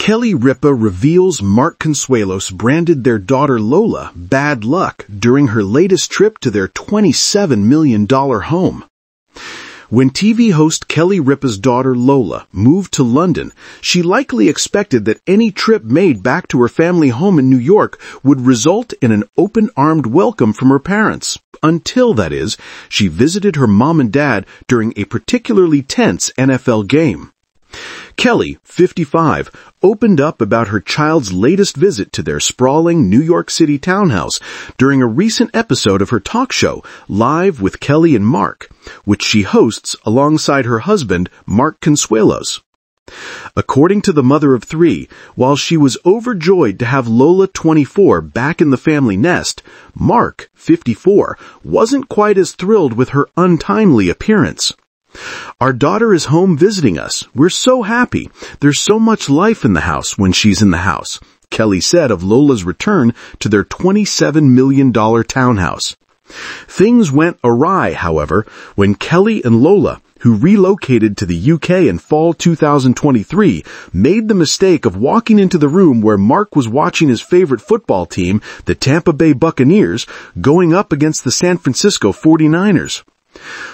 Kelly Ripa reveals Mark Consuelos branded their daughter Lola bad luck during her latest trip to their $27 million home. When TV host Kelly Ripa's daughter Lola moved to London, she likely expected that any trip made back to her family home in New York would result in an open-armed welcome from her parents. Until, that is, she visited her mom and dad during a particularly tense NFL game. Kelly, 55, opened up about her child's latest visit to their sprawling New York City townhouse during a recent episode of her talk show, Live with Kelly and Mark, which she hosts alongside her husband, Mark Consuelos. According to the mother of three, while she was overjoyed to have Lola, 24, back in the family nest, Mark, 54, wasn't quite as thrilled with her untimely appearance. "Our daughter is home visiting us. We're so happy. There's so much life in the house when she's in the house," Kelly said of Lola's return to their $27 million townhouse. Things went awry, however, when Kelly and Lola, who relocated to the UK in fall 2023, made the mistake of walking into the room where Mark was watching his favorite football team, the Tampa Bay Buccaneers, going up against the San Francisco 49ers.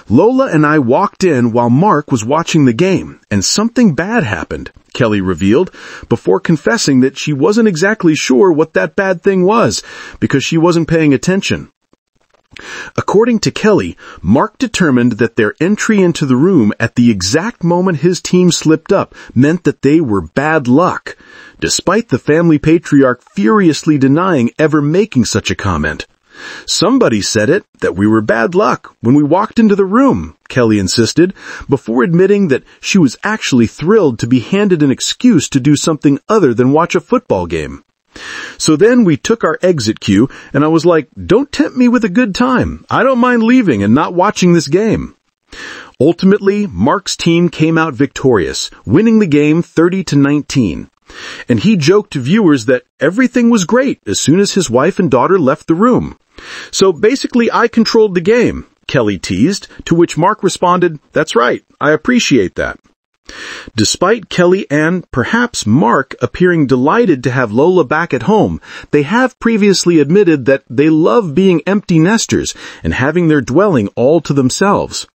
"Lola and I walked in while Mark was watching the game, and something bad happened," Kelly revealed, before confessing that she wasn't exactly sure what that bad thing was, because she wasn't paying attention. According to Kelly, Mark determined that their entry into the room at the exact moment his team slipped up meant that they were bad luck, despite the family patriarch furiously denying ever making such a comment. "Somebody said it, that we were bad luck when we walked into the room," Kelly insisted, before admitting that she was actually thrilled to be handed an excuse to do something other than watch a football game. "So then we took our exit cue, and I was like, don't tempt me with a good time. I don't mind leaving and not watching this game." Ultimately, Mark's team came out victorious, winning the game 30-19. And he joked to viewers that everything was great as soon as his wife and daughter left the room. "So basically I controlled the game," Kelly teased, to which Mark responded, "That's right, I appreciate that." Despite Kelly and, perhaps, Mark appearing delighted to have Lola back at home, they have previously admitted that they love being empty nesters and having their dwelling all to themselves.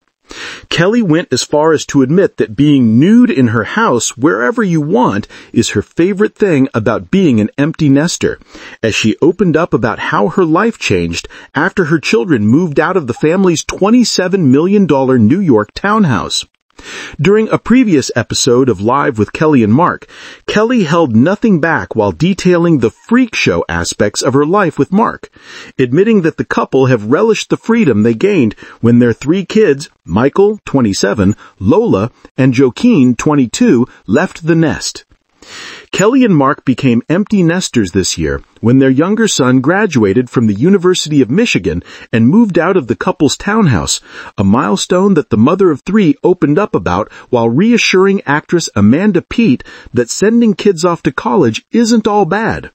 Kelly went as far as to admit that being nude in her house wherever you want is her favorite thing about being an empty nester, as she opened up about how her life changed after her children moved out of the family's $27 million New York townhouse. During a previous episode of Live with Kelly and Mark, Kelly held nothing back while detailing the freak show aspects of her life with Mark, admitting that the couple have relished the freedom they gained when their three kids, Michael, 27, Lola, and Joaquin, 22, left the nest. Kelly and Mark became empty nesters this year when their younger son graduated from the University of Michigan and moved out of the couple's townhouse, a milestone that the mother of three opened up about while reassuring actress Amanda Peet that sending kids off to college isn't all bad.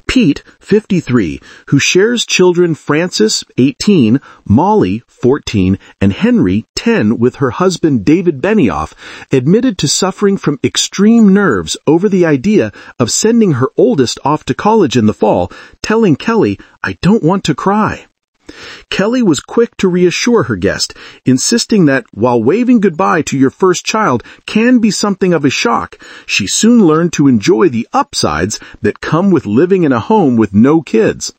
Pete, 53, who shares children Francis, 18, Molly, 14, and Henry, 10, with her husband David Benioff, admitted to suffering from extreme nerves over the idea of sending her oldest off to college in the fall, telling Kelly, "I don't want to cry." Kelly was quick to reassure her guest, insisting that while waving goodbye to your first child can be something of a shock, she soon learned to enjoy the upsides that come with living in a home with no kids.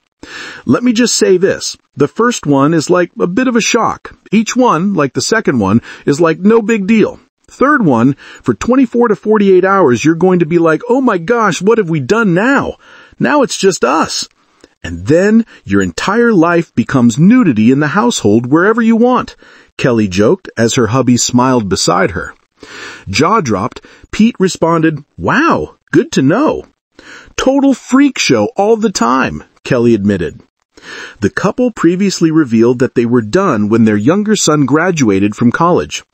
"Let me just say this. The first one is like a bit of a shock. Each one, like the second one, is like no big deal. Third one, for 24 to 48 hours, you're going to be like, oh my gosh, what have we done now? Now it's just us. And then your entire life becomes nudity in the household wherever you want," Kelly joked as her hubby smiled beside her. Jaw dropped, Pete responded, "Wow, good to know." "Total freak show all the time," Kelly admitted. The couple previously revealed that they were done when their younger son graduated from college.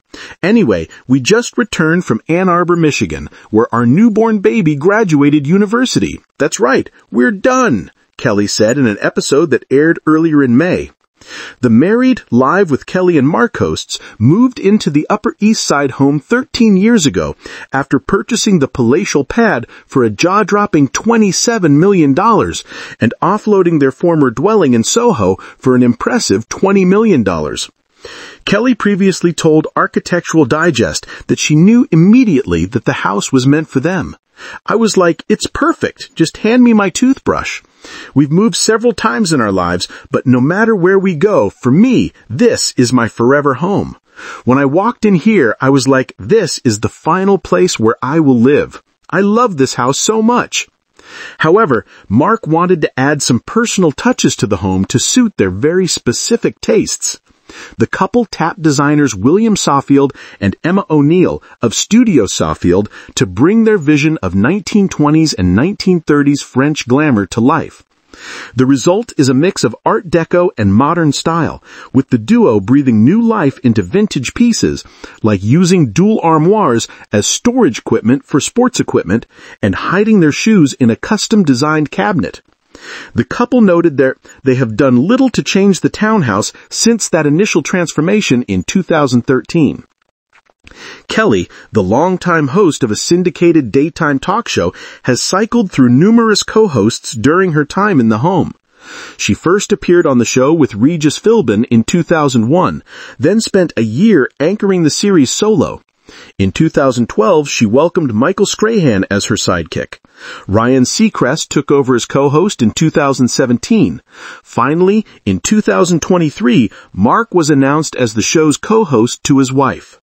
"Anyway, we just returned from Ann Arbor, Michigan, where our newborn baby graduated university. That's right, we're done," Kelly said in an episode that aired earlier in May. The Married, Live with Kelly and Mark hosts moved into the Upper East Side home 13 years ago after purchasing the palatial pad for a jaw-dropping $27 million and offloading their former dwelling in Soho for an impressive $20 million. Kelly previously told Architectural Digest that she knew immediately that the house was meant for them. I was like, it's perfect. Just hand me my toothbrush. We've moved several times in our lives, but no matter where we go, for me, this is my forever home. When I walked in here, I was like, this is the final place where I will live. I love this house so much. However, Mark wanted to add some personal touches to the home to suit their very specific tastes. The couple tapped designers William Sawfield and Emma O'Neill of Studio Sawfield to bring their vision of 1920s and 1930s French glamour to life. The result is a mix of Art Deco and modern style, with the duo breathing new life into vintage pieces, like using dual armoires as storage equipment for sports equipment and hiding their shoes in a custom-designed cabinet. The couple noted that they have done little to change the townhouse since that initial transformation in 2013. Kelly, the longtime host of a syndicated daytime talk show, has cycled through numerous co-hosts during her time in the home. She first appeared on the show with Regis Philbin in 2001, then spent a year anchoring the series solo. In 2012, she welcomed Michael Strahan as her sidekick. Ryan Seacrest took over as co-host in 2017. Finally, in 2023, Mark was announced as the show's co-host to his wife.